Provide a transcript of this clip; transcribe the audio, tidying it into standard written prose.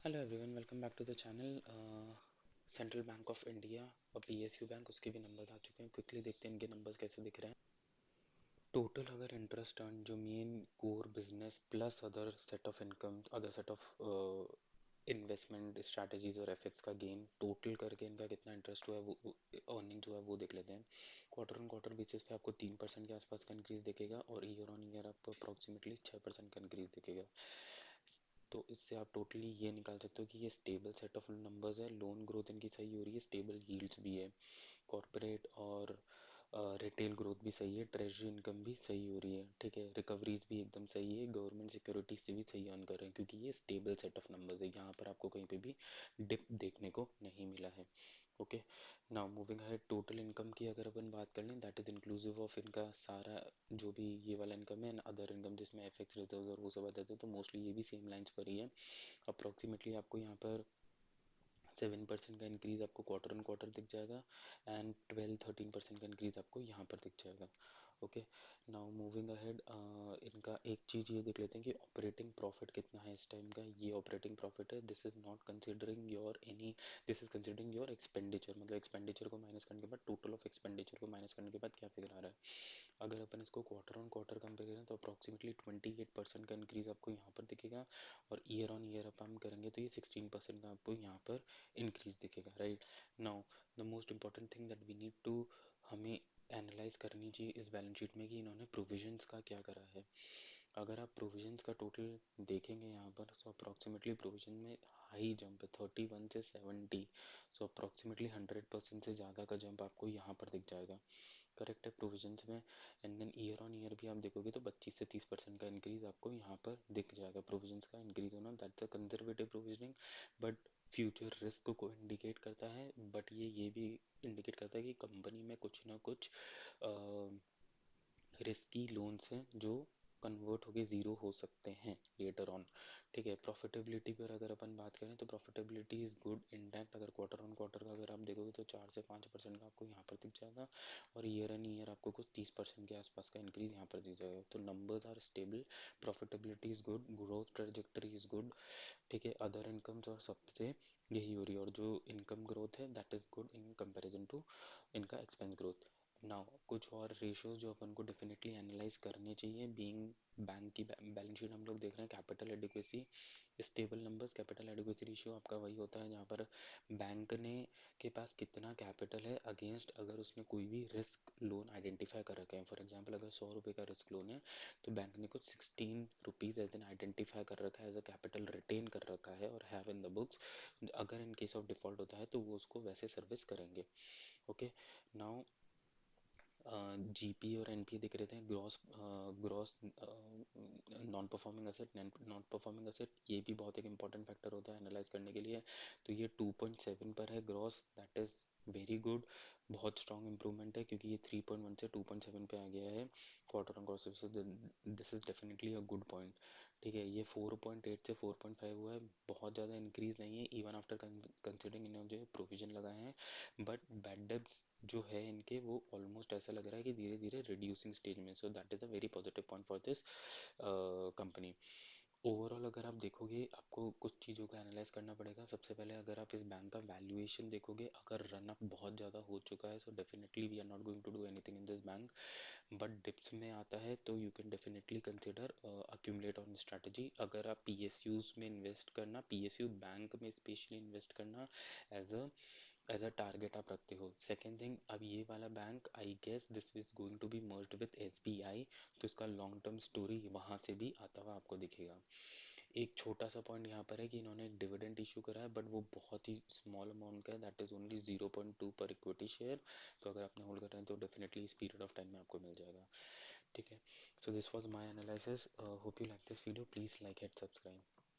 Hello everyone, welcome back to the channel. Central Bank of India और PSU bank, उसके भी numbers आ चुके हैं। क्विकली देखते हैं इनके नंबर्स कैसे दिख रहे हैं। टोटल अगर इंटरेस्ट अर्न जो main core business plus other set of income, other set of investment strategies और एफएक्स का गेन टोटल करके इनका कितना इंटरेस्ट हुआ है, वो अर्निंग जो है वो देख लेते हैं। क्वार्टर ऑन क्वार्टर बेसिस पे आपको 3% के आसपास का इंक्रीज दिखेगा और ईयर ऑन ईयर आपको अप्रॉक्सीमेटली 6% का इंक्रीज दिखेगा। तो इससे आप टोटली ये निकाल सकते हो कि ये स्टेबल सेट ऑफ नंबर्स है। लोन ग्रोथ इनकी सही हो रही है, स्टेबल यील्ड्स भी है, कॉर्पोरेट और रिटेल ग्रोथ भी सही है, ट्रेजरी इनकम भी सही हो रही है, ठीक है। रिकवरीज भी एकदम सही है, गवर्नमेंट सिक्योरिटी से भी सही अर्न कर रहे हैं, क्योंकि ये स्टेबल सेट ऑफ नंबर्स है। यहाँ पर आपको कहीं पे भी डिप देखने को नहीं मिला है। Okay, now moving ahead, total income की अगर अपन बात कर लें, दैट इज इंक्लूसिव ऑफ इनका सारा जो भी ये वाला इनकम है, अदर इनकम जिसमें एफएक्स रिजर्व और वो सब आ जाते हैं, तो मोस्टली ये भी सेम लाइंस पर ही है। अप्रोक्सीमेटली आपको यहाँ पर 7% का इंक्रीज आपको क्वार्टर ऑन क्वार्टर दिख जाएगा एंड 12-13% का इंक्रीज आपको यहाँ पर दिख जाएगा। ओके, नाउ मूविंग अहेड, इनका एक चीज़ ये देख लेते हैं कि ऑपरेटिंग प्रॉफिट कितना है इस टाइम का। ये ऑपरेटिंग प्रॉफिट है, this is not considering your any, this is considering your expenditure, मतलब एक्सपेंडिचर को माइनस करने के बाद, टोटल ऑफ एक्सपेंडिचर को माइनस करने के बाद क्या फिगर आ रहा है। अगर अपन इसको क्वार्टर ऑन क्वार्टर कंपेयर करें तो अप्रॉक्सीमेटली 28% का इंक्रीज आपको यहाँ पर दिखेगा और ईयर ऑन ईयर अपन करेंगे तो ये 16% का आपको यहाँ पर इंक्रीज दिखेगा। Right, now the most important thing that we need to, हमें एनालाइज करनी चाहिए इस बैलेंस शीट में कि इन्होंने प्रोविजंस का क्या करा है। अगर आप प्रोविजंस का टोटल देखेंगे यहाँ पर, सो अप्रॉक्सीमेटली प्रोविजन में हाई जंप है 31 से 70, सो अप्रॉक्सीमेटली 100% से ज़्यादा का जंप आपको यहाँ पर दिख जाएगा। करेक्ट है प्रोविजंस में। And then year on year भी आप देखोगे तो 25 से 30% का इंक्रीज आपको यहाँ पर दिख जाएगा। प्रोविजंस का इंक्रीज होना, that's a conservative provisioning, but future risk को इंडिकेट करता है। बट ये भी इंडिकेट करता है कि कंपनी में कुछ ना कुछ रिस्की लोन्स हैं जो कन्वर्ट होके ज़ीरो हो सकते हैं लेटर ऑन, ठीक है। प्रॉफिटेबिलिटी पर अगर अपन बात करें तो प्रॉफिटेबिलिटी इज़ गुड इंटैक्ट। अगर क्वार्टर ऑन क्वार्टर का अगर आप देखोगे तो 4 से 5% का आपको यहाँ पर दिख जाएगा और ईयर एन ईयर आपको कुछ 30% के आसपास का इंक्रीज यहाँ पर दिख जाएगा। तो numbers are stable, profitability is good, growth trajectory is good, ठीक है। अदर इनकम्स और सबसे यही हो रही है, और जो इनकम ग्रोथ है that is good in comparison to इनका एक्सपेंस ग्रोथ। नाउ कुछ और रेशियोज जो अपन को डेफिनेटली एनालाइज करने चाहिए, बीइंग बैंक की बैलेंस शीट हम लोग देख रहे हैं। Capital adequacy, stable numbers, capital adequacy ratio आपका वही होता है जहाँ पर बैंक ने के पास कितना कैपिटल है अगेंस्ट, अगर उसने कोई भी रिस्क लोन आइडेंटिफाई कर रखा है। फॉर एग्जांपल अगर 100 रुपये का रिस्क लोन है तो बैंक ने कुछ 16 रुपीज़ एज एन आइडेंटिफाई कर रखा है, एज अ कैपिटल रिटेन कर रखा है और हैव इन द बुक्स। अगर इन केस ऑफ डिफॉल्ट होता है तो वो उसको वैसे सर्विस करेंगे। ओके, नाउ जीपी और एनपी दिख रहे थे, gross gross non performing asset, non performing asset, ये भी बहुत एक इंपॉर्टेंट फैक्टर होता है एनालाइज करने के लिए। तो ये 2.7 पर है gross, that is very good, बहुत स्ट्रॉन्ग इंप्रूवमेंट है, क्योंकि ये 3.1 से 2.7 पे आ गया है quarter on quarter. This is definitely a good point, ठीक है। ये 4.8 से 4.5 हुआ है, बहुत ज़्यादा इंक्रीज नहीं है इवन आफ्टर कंसिडरिंग इन्होंने जो प्रोविजन लगाए हैं। बट बैड डेब्ट्स जो है इनके वो ऑलमोस्ट ऐसा लग रहा है कि धीरे धीरे रिड्यूसिंग स्टेज में, so that is a very positive point for this company. Overall अगर आप देखोगे आपको कुछ चीज़ों को एनालाइज करना पड़ेगा। सबसे पहले अगर आप इस बैंक का वैल्यूएशन देखोगे, अगर रन अप बहुत ज़्यादा हो चुका है, so definitely we are not going to do anything in this bank. But dips में आता है तो you can definitely consider accumulate on strategy. अगर आप पीएसयूज में इन्वेस्ट करना, पीएसयू बैंक में स्पेशली इन्वेस्ट करना एज अ टारगेट आप रखते हो। सेकेंड थिंग, अब ये वाला bank I guess this is going to be merged with SBI, तो इसका लॉन्ग टर्म स्टोरी वहाँ से भी आता हुआ आपको दिखेगा। एक छोटा सा पॉइंट यहाँ पर है कि इन्होंने एक डिविडेंड इशू करा है, बट वो बहुत ही स्मॉल अमाउंट का है, दैट इज़ ओनली 0.2 पर इक्विटी शेयर। तो अगर आपने होल्ड कर रहे हैं तो डेफिनेटली इस पीरियड ऑफ टाइम में आपको मिल जाएगा, ठीक है। So this was my analysis, hope you like this video, please like and subscribe.